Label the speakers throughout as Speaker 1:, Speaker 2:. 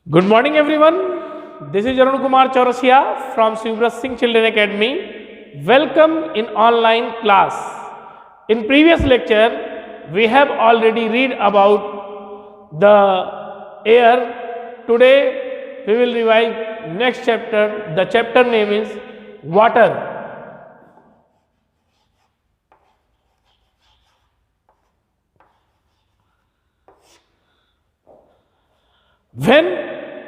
Speaker 1: Good morning, everyone. This is Arun Kumar Chaurasia from Subras Singh Children Academy. Welcome in online class. In previous lecture, we have already read about the air. Today, we will revise next chapter. The chapter name is water. When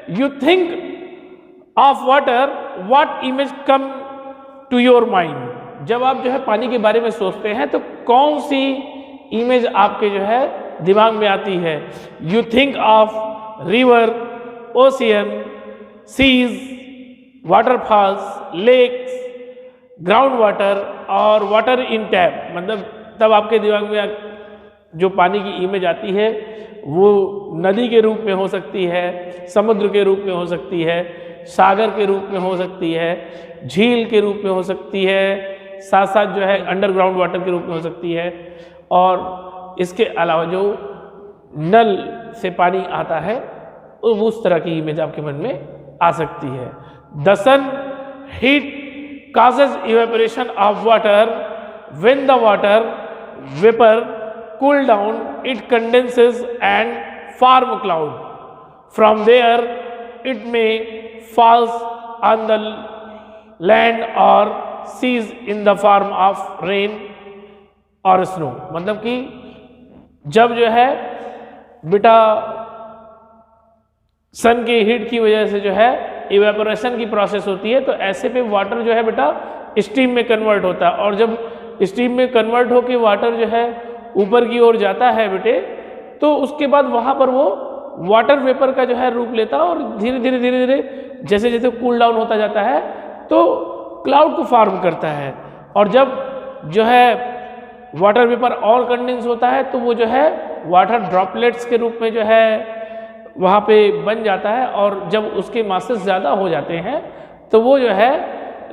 Speaker 1: you think of water, what image come to your mind? जब आप जो है पानी के बारे में सोचते हैं तो कौन सी इमेज आपके जो है दिमाग में आती है? You think of river, ocean, seas, waterfalls, lakes, ground water और वाटर इन टैप। मतलब तब आपके दिमाग में जो पानी की इमेज आती है वो नदी के रूप में हो सकती है, समुद्र के रूप में हो सकती है, सागर के रूप में हो सकती है, झील के रूप में हो सकती है, साथ साथ जो है अंडरग्राउंड वाटर के रूप में हो सकती है, और इसके अलावा जो नल से पानी आता है उस तरह की इमेज आपके मन में आ सकती है। The sun heat causes evaporation of water. When the water vapor cool down, it condenses and form cloud. From there, it may falls on the land or seas in the form of rain or snow. मतलब कि जब जो है बेटा सन के heat की वजह से जो है इवेपोरेशन की प्रोसेस होती है, तो ऐसे पे वाटर जो है बेटा स्टीम में कन्वर्ट होता है, और जब स्टीम में कन्वर्ट होकर वाटर जो है ऊपर की ओर जाता है बेटे, तो उसके बाद वहाँ पर वो वाटर वेपर का जो है रूप लेता है, और धीरे धीरे जैसे जैसे कूल डाउन होता जाता है तो क्लाउड को फॉर्म करता है। और जब जो है वाटर वेपर और कंडेंस होता है तो वो जो है वाटर ड्रॉपलेट्स के रूप में जो है वहाँ पे बन जाता है, और जब उसके मासेस ज़्यादा हो जाते हैं तो वो जो है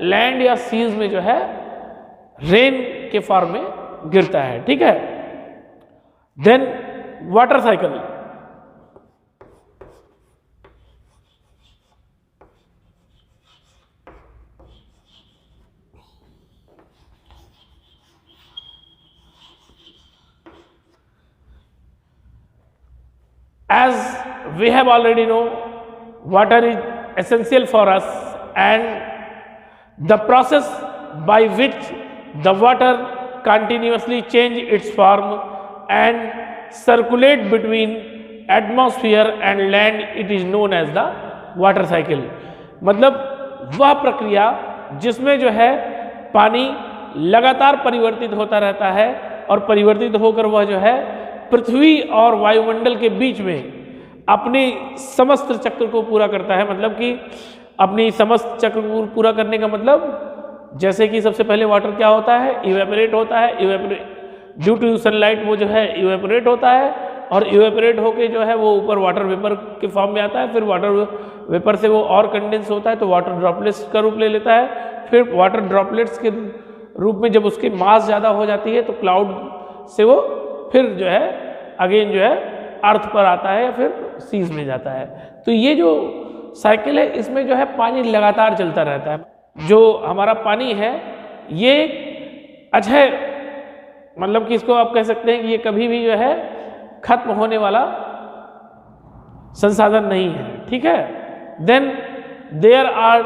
Speaker 1: लैंड या सीज में जो है रेन के फॉर्म में गिरता है। ठीक है। Then water cycle. As we have already know, water is essential for us, and the process by which the water continuously change its form and circulate between atmosphere and land, it is known as the water cycle. मतलब वह प्रक्रिया जिसमें जो है पानी लगातार परिवर्तित होता रहता है, और परिवर्तित होकर वह जो है पृथ्वी और वायुमंडल के बीच में अपनी समस्त चक्र को पूरा करता है। मतलब कि अपनी समस्त चक्र को पूरा करने का मतलब, जैसे कि सबसे पहले वाटर क्या होता है, इवेपोरेट होता है। इवेपोरेट ड्यू टू सनलाइट वो जो है इवेपोरेट होता है, और इवेपोरेट होके जो है वो ऊपर वाटर वेपर के फॉर्म में आता है। फिर वाटर वेपर से वो और कंडेंस होता है तो वाटर ड्रॉपलेट्स का रूप ले लेता है। फिर वाटर ड्रॉपलेट्स के रूप में जब उसकी मास ज़्यादा हो जाती है तो क्लाउड से वो फिर जो है अगेन जो है अर्थ पर आता है या फिर सीज में जाता है। तो ये जो साइकिल है इसमें जो है पानी लगातार चलता रहता है। जो हमारा पानी है ये अजय, मतलब कि इसको आप कह सकते हैं कि ये कभी भी जो है खत्म होने वाला संसाधन नहीं है। ठीक है। Then there are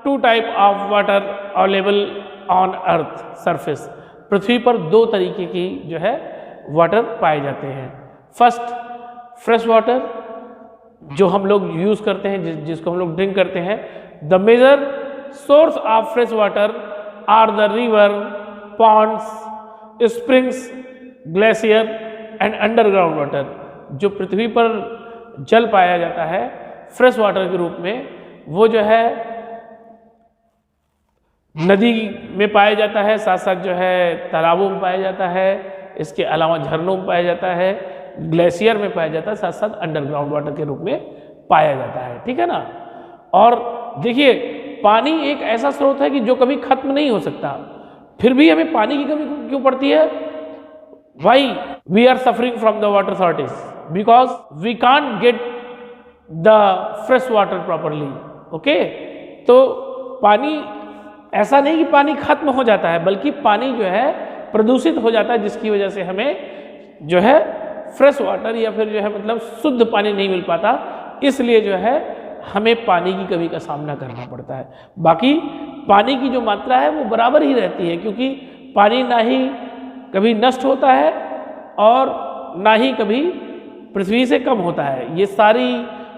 Speaker 1: two type of water available on earth surface. पृथ्वी पर दो तरीके की जो है वाटर पाए जाते हैं। फर्स्ट फ्रेश वाटर, जो हम लोग यूज़ करते हैं, जिसको हम लोग ड्रिंक करते हैं। The major source of fresh water are the river, ponds, springs, glacier and underground water. जो पृथ्वी पर जल पाया जाता है फ्रेश वाटर के रूप में, वो जो है नदी में पाया जाता है, साथ साथ जो है तालाबों में पाया जाता है, इसके अलावा झरनों में पाया जाता है, ग्लेशियर में पाया जाता है, साथ साथ अंडरग्राउंड वाटर के रूप में पाया जाता है। ठीक है ना। और देखिए पानी एक ऐसा स्रोत है कि जो कभी खत्म नहीं हो सकता, फिर भी हमें पानी की कमी क्यों पड़ती है? Why we are suffering from the water shortage? Because we can't get the fresh water properly. Okay, तो पानी ऐसा नहीं कि पानी खत्म हो जाता है, बल्कि पानी जो है प्रदूषित हो जाता है, जिसकी वजह से हमें जो है फ्रेश वाटर या फिर जो है मतलब शुद्ध पानी नहीं मिल पाता, इसलिए जो है हमें पानी की कमी का सामना करना पड़ता है। बाकी पानी की जो मात्रा है वो बराबर ही रहती है, क्योंकि पानी ना ही कभी नष्ट होता है और ना ही कभी पृथ्वी से कम होता है। ये सारी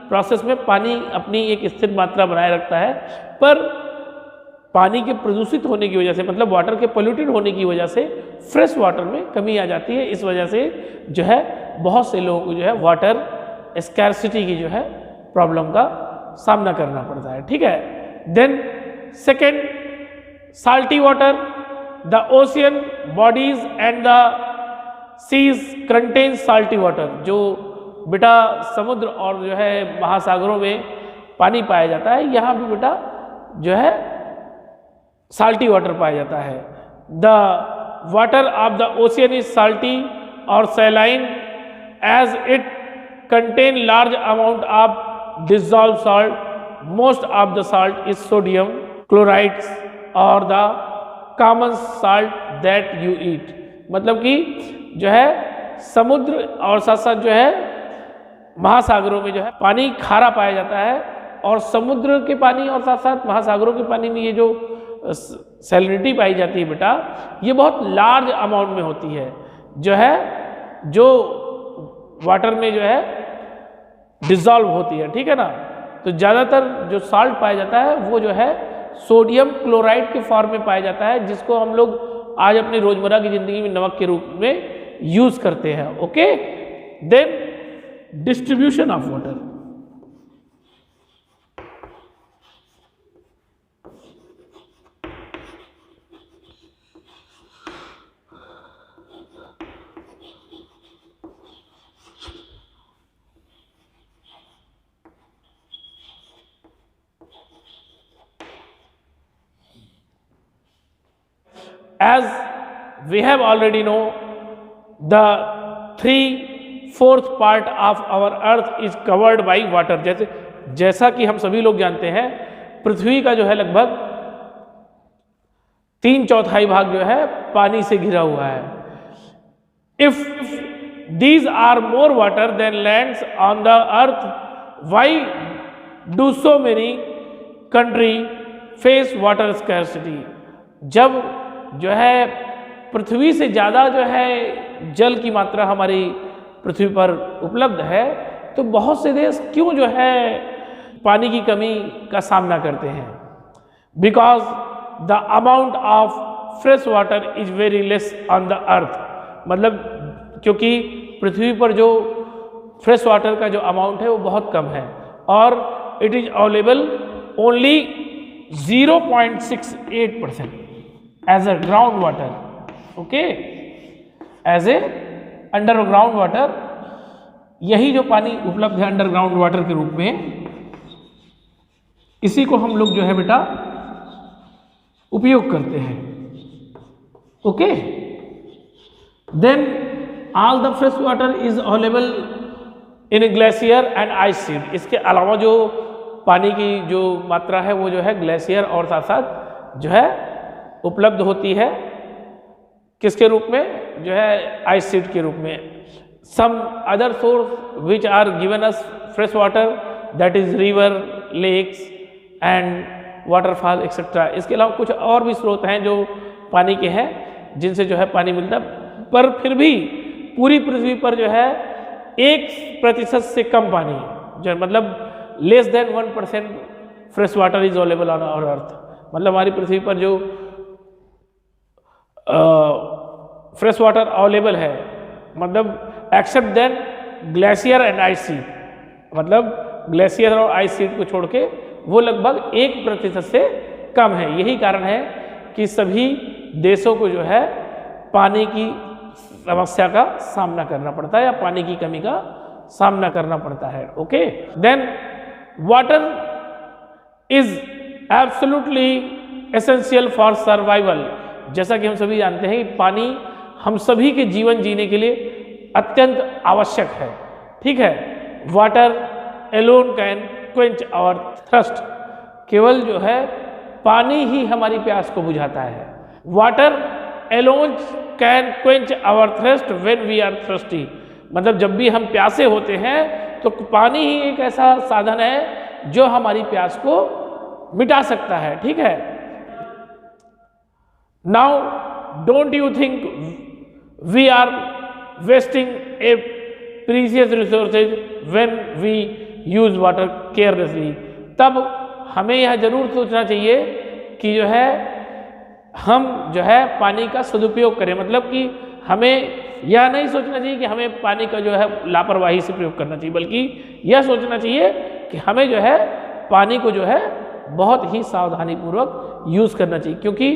Speaker 1: प्रोसेस में पानी अपनी एक स्थिर मात्रा बनाए रखता है, पर पानी के प्रदूषित होने की वजह से, मतलब वाटर के पोल्यूटेड होने की वजह से फ्रेश वाटर में कमी आ जाती है। इस वजह से जो है बहुत से लोगों को जो है वाटर स्कैरसिटी की जो है प्रॉब्लम का सामना करना पड़ता है। ठीक है, then second, salty water, the ocean bodies and the seas contain salty water. जो बेटा समुद्र और जो है महासागरों में पानी पाया जाता है, यहाँ भी बेटा जो है साल्टी वाटर पाया जाता है। The water of the ocean is salty और saline as it contain large amount of dissolved salt. Most of the salt is sodium chlorides or the common salt that you eat। मतलब कि जो है समुद्र और साथ साथ जो है महासागरों में जो है पानी खारा पाया जाता है, और समुद्र के पानी और साथ साथ महासागरों के पानी में ये जो सैलिनिटी पाई जाती है बेटा, ये बहुत लार्ज अमाउंट में होती है, जो है जो वाटर में जो है डिजॉल्व होती है। ठीक है ना, तो ज़्यादातर जो साल्ट पाया जाता है वो जो है सोडियम क्लोराइड के फॉर्म में पाया जाता है, जिसको हम लोग आज अपनी रोजमर्रा की ज़िंदगी में नमक के रूप में यूज़ करते हैं। Okay, then distribution of water. As we have already know, the 3/4 part of our earth is covered by water। जैसा कि हम सभी लोग जानते हैं, पृथ्वी का जो है लगभग 3/4 भाग जो है पानी से घिरा हुआ है। If these are more water than lands on the earth, why do so many country face water scarcity? जब जो है पृथ्वी से ज़्यादा जो है जल की मात्रा हमारी पृथ्वी पर उपलब्ध है, तो बहुत से देश क्यों जो है पानी की कमी का सामना करते हैं? Because the amount of fresh water is very less on the अर्थ। मतलब क्योंकि पृथ्वी पर जो फ्रेश वाटर का जो अमाउंट है वो बहुत कम है, और it is available only 0.68% as a ground water। okay, as a underground water। यही जो पानी उपलब्ध है अंडरग्राउंड वाटर के रूप में, इसी को हम लोग जो है बेटा उपयोग करते हैं। Okay, then all the fresh water is available in glacier and ice sheet. इसके अलावा जो पानी की जो मात्रा है वो जो है ग्लेशियर और साथ साथ जो है उपलब्ध होती है, किसके रूप में? जो है आइस शीट के रूप में। Some other source which are given us fresh water, that is river, lakes and waterfall etcetera. इसके अलावा कुछ और भी स्रोत हैं जो पानी के हैं, जिनसे जो है पानी मिलता है, पर फिर भी पूरी पृथ्वी पर जो है 1% से कम पानी, जो मतलब less than 1% fresh water is available on our earth. मतलब हमारी पृथ्वी पर जो फ्रेश वाटर अवेलेबल है, मतलब except then glacier and ice sheet, मतलब ग्लेशियर और आइस शीट को छोड़ के वो लगभग 1% से कम है। यही कारण है कि सभी देशों को जो है पानी की समस्या का सामना करना पड़ता है या पानी की कमी का सामना करना पड़ता है। Okay, then water is absolutely essential for survival. जैसा कि हम सभी जानते हैं कि पानी हम सभी के जीवन जीने के लिए अत्यंत आवश्यक है। ठीक है, water alone can quench our thirst. केवल जो है पानी ही हमारी प्यास को बुझाता है. Water alone can quench our thirst when we are thirsty. मतलब जब भी हम प्यासे होते हैं तो पानी ही एक ऐसा साधन है जो हमारी प्यास को मिटा सकता है. ठीक है. Now don't you think we are wasting a precious resources when we use water carelessly. तब हमें यह जरूर सोचना चाहिए कि जो है हम जो है पानी का सदुपयोग करें. मतलब कि हमें यह नहीं सोचना चाहिए कि हमें पानी का जो है लापरवाही से प्रयोग करना चाहिए, बल्कि यह सोचना चाहिए कि हमें जो है पानी को जो है बहुत ही सावधानी पूर्वक यूज करना चाहिए. क्योंकि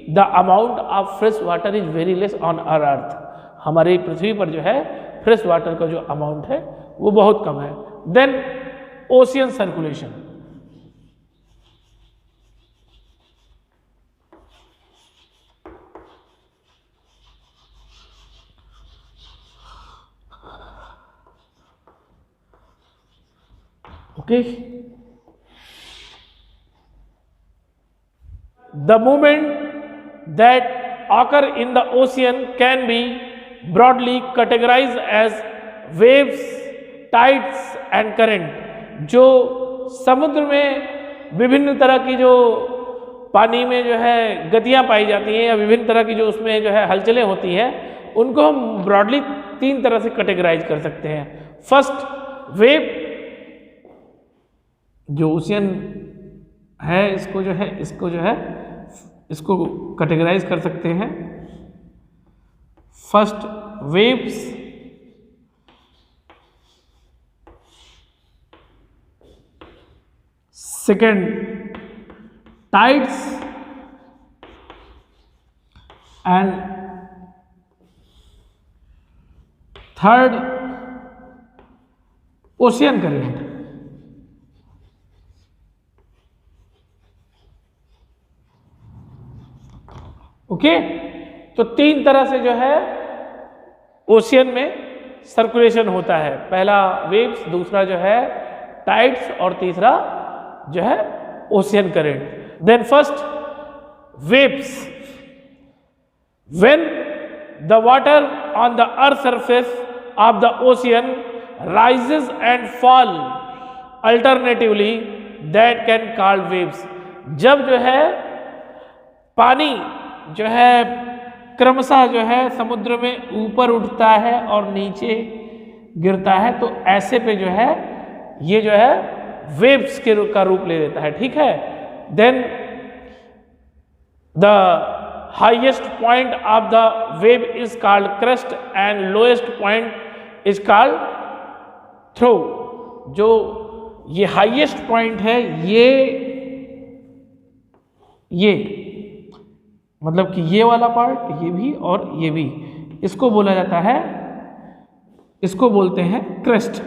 Speaker 1: the amount of fresh water is very less on our earth. हमारी पृथ्वी पर जो है फ्रेश वाटर का जो अमाउंट है वो बहुत कम है. Then ocean circulation. Okay. The movement that occur in the ocean can be broadly categorized as waves, tides and current. जो समुद्र में विभिन्न तरह की जो पानी में जो है गतियां पाई जाती हैं या विभिन्न तरह की जो उसमें जो है हलचलें होती हैं, उनको हम ब्रॉडली 3 तरह से कैटेगराइज कर सकते हैं. First, wave. जो ओशियन है इसको जो है इसको कैटेगराइज कर सकते हैं. First, waves. Second, tides. And third, ocean current. Okay. तो 3 तरह से जो है ओशियन में सर्कुलेशन होता है. पहला वेव्स, दूसरा जो है टाइड्स और तीसरा जो है ocean current. Then first, waves. When the water on the earth surface of the ocean rises and fall alternatively, that can called waves. जब जो है पानी जो है क्रमशः जो है समुद्र में ऊपर उठता है और नीचे गिरता है, तो ऐसे पे जो है ये जो है वेव्स का रूप ले लेता है. ठीक है. Then the highest point of the wave is called crest and lowest point is called trough. जो ये हाईएस्ट पॉइंट है ये मतलब कि ये वाला पार्ट, ये भी और ये भी, इसको बोला जाता है, इसको बोलते हैं क्रेस्ट.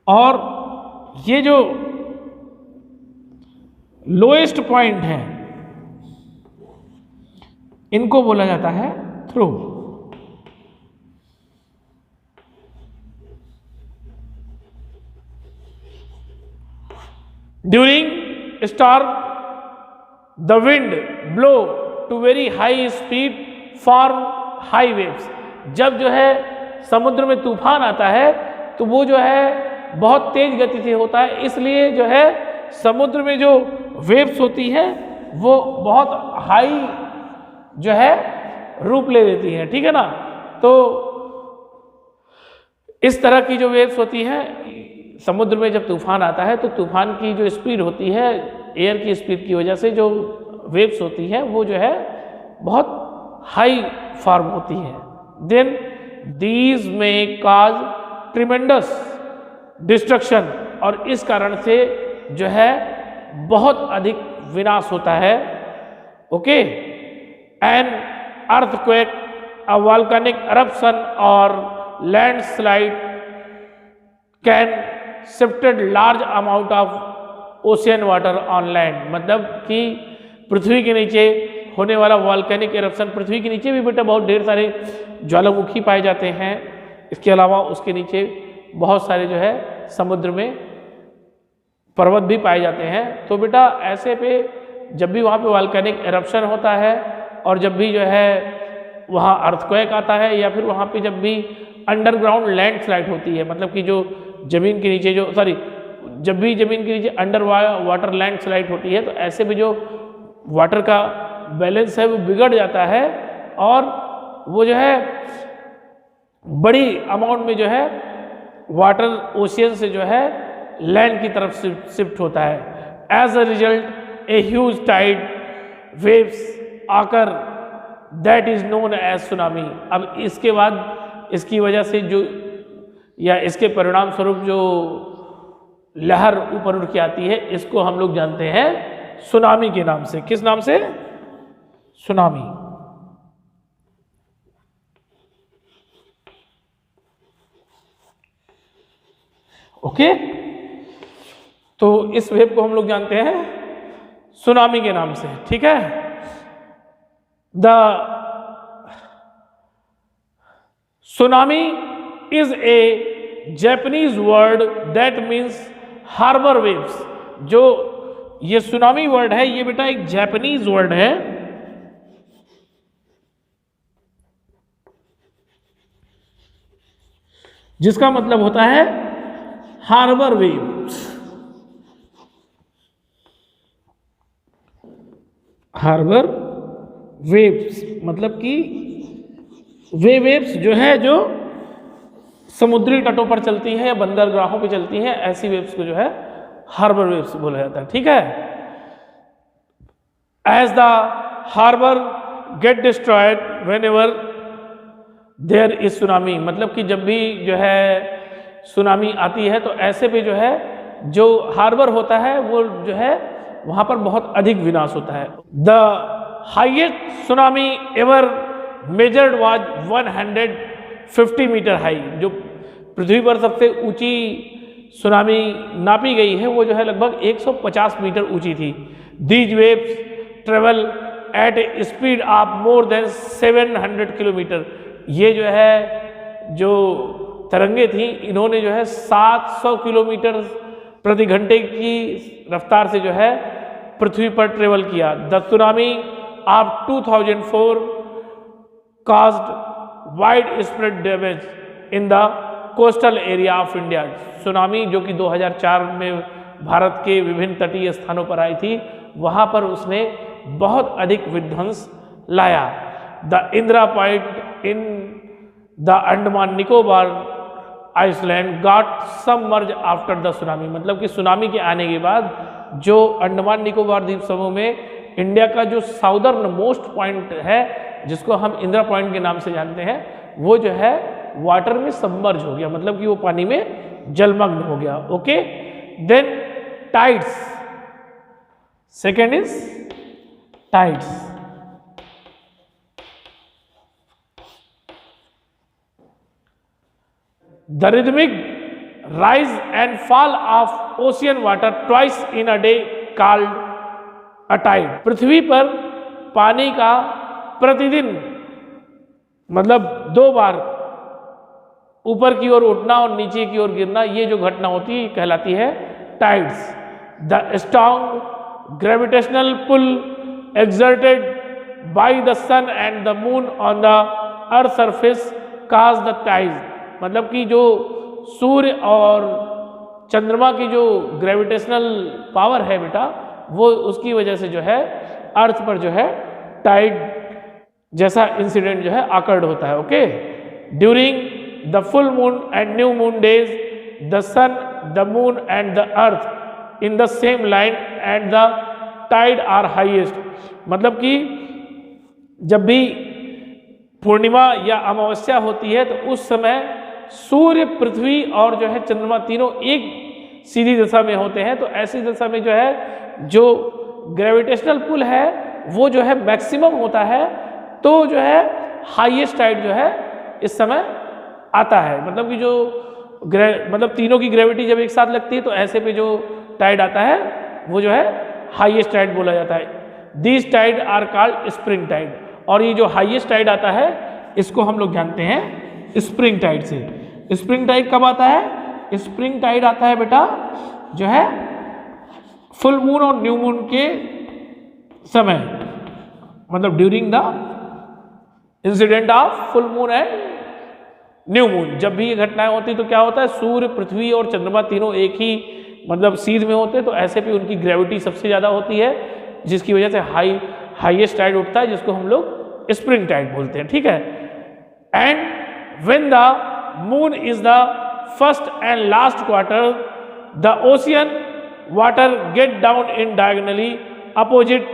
Speaker 1: और ये जो लोएस्ट पॉइंट है इनको बोला जाता है throw. During storm, the wind blow to very high speed form high waves. जब जो है समुद्र में तूफान आता है तो वो जो है बहुत तेज गति से होता है, इसलिए जो है समुद्र में जो वेव्स होती है वो बहुत हाई जो है रूप ले लेती है. ठीक है ना. तो इस तरह की जो वेव्स होती हैं समुद्र में जब तूफान आता है तो तूफान की जो स्पीड होती है एयर की स्पीड की वजह से जो वेव्स होती है वो जो है बहुत हाई फॉर्म होती है. देन दीज में काज ट्रिमेंडस डिस्ट्रक्शन, और इस कारण से जो है बहुत अधिक विनाश होता है. Okay. An earthquake, a volcanic eruption और landslide can shifted large amount of ocean water on land. मतलब कि पृथ्वी के नीचे होने वाला वॉल्केनिक एरप्शन। पृथ्वी के नीचे भी बेटा बहुत ढेर सारे ज्वालामुखी पाए जाते हैं। इसके अलावा उसके नीचे बहुत सारे जो है समुद्र में पर्वत भी पाए जाते हैं। तो बेटा ऐसे पे जब भी वहाँ पे वॉल्केनिक एरप्शन होता है और जब भी जो है वहाँ अर्थक्वेक आता है या फिर वहाँ पे जब भी अंडरग्राउंड लैंडस्लाइड होती है, मतलब कि जो ज़मीन के नीचे जो जब भी ज़मीन के नीचे अंडर वाटर लैंडस्लाइड होती है तो ऐसे भी जो वाटर का बैलेंस है वो बिगड़ जाता है और वो जो है बड़ी अमाउंट में जो है वाटर ओशियन से जो है लैंड की तरफ शिफ्ट होता है। As a result a huge tide waves आकर that is known as tsunami. अब इसके बाद इसकी वजह से जो या इसके परिणाम स्वरूप जो लहर ऊपर उठ के आती है इसको हम लोग जानते हैं सुनामी के नाम से। किस नाम से? सुनामी। ओके, तो इस वेव को हम लोग जानते हैं सुनामी के नाम से। ठीक है। The tsunami is a Japanese word that means harbour waves. जो ये सुनामी वर्ड है ये बेटा एक जापानीज वर्ड है जिसका मतलब होता है हार्बर वेव्स। हार्बर वेव्स मतलब कि वे वेव्स जो है जो समुद्री तटों पर चलती हैं या बंदरगाहों पे चलती हैं, ऐसी वेव्स को जो है हार्बर वेव्स बोला जाता है। ठीक है। As the harbour get destroyed whenever there is tsunami, मतलब कि जब भी जो है सुनामी आती है तो ऐसे पे जो है जो हार्बर होता है वो जो है वहां पर बहुत अधिक विनाश होता है। The highest tsunami ever measured was 150 metre high. जो पृथ्वी पर सबसे ऊंची सुनामी नापी गई है वो जो है लगभग 150 मीटर ऊंची थी। These waves travel eight A speed of more than 700 kilometre. ये जो है जो तरंगे थी इन्होंने जो है 700 किलोमीटर प्रति घंटे की रफ्तार से जो है पृथ्वी पर ट्रेवल किया। The tsunami of 2004 caused wide spread damage in the coastal area of India. Tsunami जो कि 2004 में भारत के विभिन्न तटीय स्थानों पर आई थी वहां पर उसने बहुत अधिक विध्वंस लाया। The Indira point in the Andaman Nicobar island got submerge after the tsunami, मतलब कि सुनामी के आने के बाद जो अंडमान निकोबार द्वीप समूह में इंडिया का जो साउदर्न मोस्ट पॉइंट है जिसको हम इंदिरा पॉइंट के नाम से जानते हैं वो जो है वाटर में सबमर्ज हो गया, मतलब कि वो पानी में जलमग्न हो गया। Okay, then tides. Second is tides. The rhythmic rise and fall of ocean water twice in a day called a tide। पृथ्वी पर पानी का प्रतिदिन मतलब 2 बार ऊपर की ओर उठना और नीचे की ओर गिरना, ये जो घटना होती है कहलाती है tides. The strong gravitational pull exerted by the sun and the moon on the earth surface cause the tides, मतलब कि जो सूर्य और चंद्रमा की जो ग्रेविटेशनल पावर है बेटा वो उसकी वजह से जो है अर्थ पर जो है टाइड जैसा इंसिडेंट जो है अकर्ड होता है। Okay, during the full moon and new moon days the sun the moon and the earth in the same line and the tide are highest, मतलब कि जब भी पूर्णिमा या अमावस्या होती है तो उस समय सूर्य पृथ्वी और जो है चंद्रमा तीनों एक सीधी दिशा में होते हैं, तो ऐसी दिशा में जो है जो ग्रेविटेशनल पुल है वो जो है मैक्सिमम होता है, तो जो है हाईएस्ट टाइड जो है इस समय आता है। मतलब कि जो मतलब तीनों की ग्रेविटी जब एक साथ लगती है तो ऐसे पे जो टाइड आता है वो जो है हाईएस्ट टाइड बोला जाता है। These tide are called spring tide. और ये जो हाईएस्ट टाइड आता है इसको हम लोग जानते हैं स्प्रिंग टाइड से। स्प्रिंग टाइड कब आता है? स्प्रिंग टाइड आता है बेटा जो है फुल मून और न्यू मून के समय, मतलब during the incident of full moon and new moon. जब भी ये घटनाएं होती तो क्या होता है, सूर्य, पृथ्वी और चंद्रमा तीनों एक ही मतलब सीध में होते हैं, तो ऐसे पे उनकी ग्रेविटी सबसे ज़्यादा होती है, जिसकी वजह से हाईएस्ट टाइड उठता है, जिसको हम लोग स्प्रिंग टाइड बोलते हैं। ठीक है। And when the moon is the first and last quarter, the ocean water get down in diagonally opposite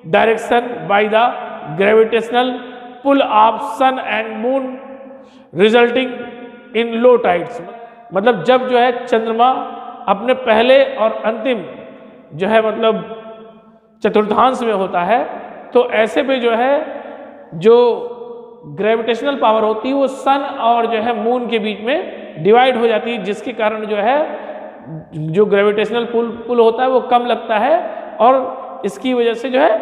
Speaker 1: direction by the gravitational pull of sun and moon resulting in low tides. मतलब जब जो है चंद्रमा अपने पहले और अंतिम जो है मतलब चतुर्थांश में होता है, तो ऐसे पे जो है जो ग्रेविटेशनल पावर होती है वो सन और जो है मून के बीच में डिवाइड हो जाती है, जिसके कारण जो है जो ग्रेविटेशनल पुल होता है वो कम लगता है, और इसकी वजह से जो है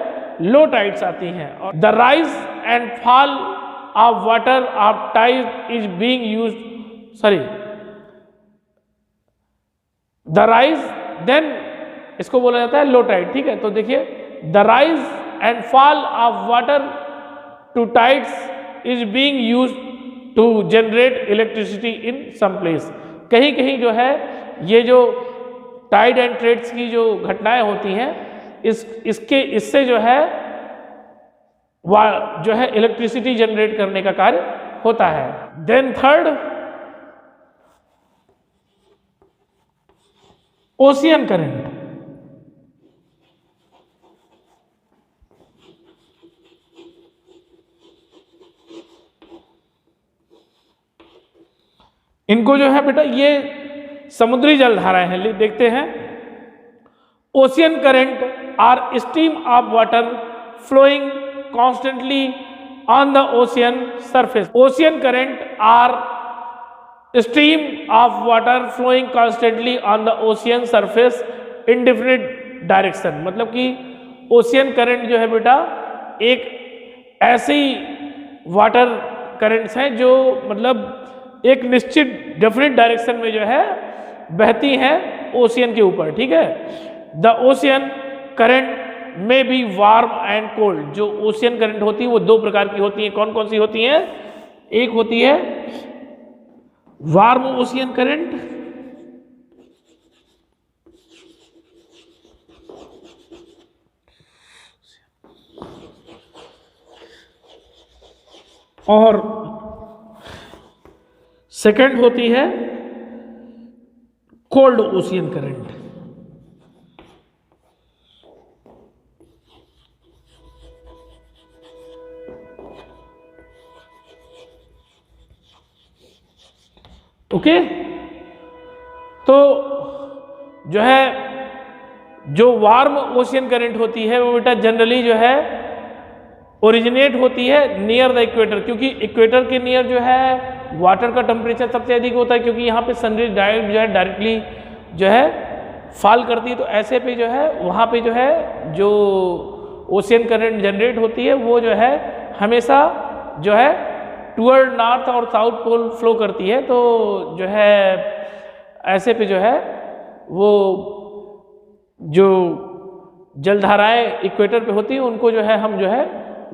Speaker 1: लो टाइड्स आती हैं। और the rise and fall of water of tide is being used, sorry, the rise, then इसको बोला जाता है लो टाइड। ठीक है। तो देखिए the rise and fall of water to tides is being used to generate electricity in some place. कहीं कहीं जो है ये जो टाइड एंड ट्रेड्स की जो घटनाएं होती हैं इससे जो है इलेक्ट्रिसिटी जनरेट करने का कार्य होता है। Then third, ocean current. इनको जो है बेटा ये समुद्री जलधाराएं हैं, देखते हैं। Ocean current are stream of water flowing constantly on the ocean surface. Ocean current are stream of water flowing constantly on the ocean surface in different direction। मतलब कि ओशियन करंट जो है बेटा एक ऐसी वाटर करंट्स हैं जो मतलब एक निश्चित डिफरेंट डायरेक्शन में जो है बहती हैं ओशियन के ऊपर। ठीक है। द ओशियन करंट में बी वार्म एंड कोल्ड। जो ओशियन करंट होती है वो दो प्रकार की होती है। कौन कौन सी होती हैं? एक होती है वार्म ओशियन करंट, और सेकंड होती है कोल्ड ओशियन करंट। ओके। तो जो है जो वार्म ओशियन करंट होती है वो बेटा जनरली जो है ओरिजिनेट होती है नियर द इक्वेटर, क्योंकि इक्वेटर के नियर जो है वाटर का टेम्परेचर सबसे अधिक होता है, क्योंकि यहाँ पे सनरेज डायरेक्ट जो है डायरेक्टली जो है फॉल करती है। तो ऐसे पे जो है वहाँ पे जो है जो ओशियन करंट जनरेट होती है वो जो है हमेशा जो है टूवर्ड नॉर्थ और साउथ पोल फ्लो करती है। तो जो है ऐसे पे जो है वो जो जलधाराएं इक्वेटर पे होती हैं उनको जो है हम जो है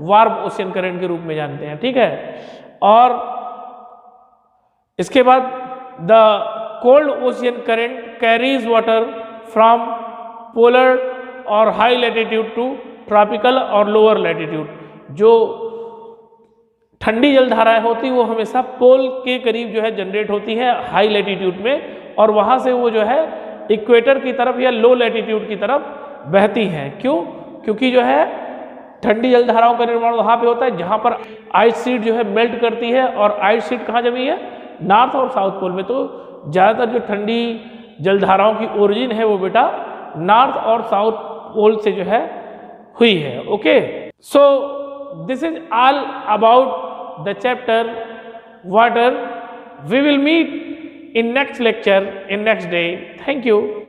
Speaker 1: वार्म ओशियन करंट के रूप में जानते हैं। ठीक है। और इसके बाद the cold ocean current carries water from polar और हाई लैटिट्यूड टू ट्रॉपिकल और लोअर लैटिट्यूड। जो ठंडी जलधाराएं होती वो हमेशा पोल के करीब जो है जनरेट होती है हाई लैटिट्यूड में, और वहाँ से वो जो है इक्वेटर की तरफ या लो लैटिट्यूड की तरफ बहती हैं। क्यों? क्योंकि जो है ठंडी जलधाराओं का निर्माण वहाँ पे होता है जहाँ पर आइस शीट जो है मेल्ट करती है, और आइस शीट कहाँ जमी है? नॉर्थ और साउथ पोल में। तो ज़्यादातर जो ठंडी जलधाराओं की ओरिजिन है वो बेटा नॉर्थ और साउथ पोल से जो है हुई है। Okay. So this is all about the chapter water. We will meet in next lecture in next day. Thank you.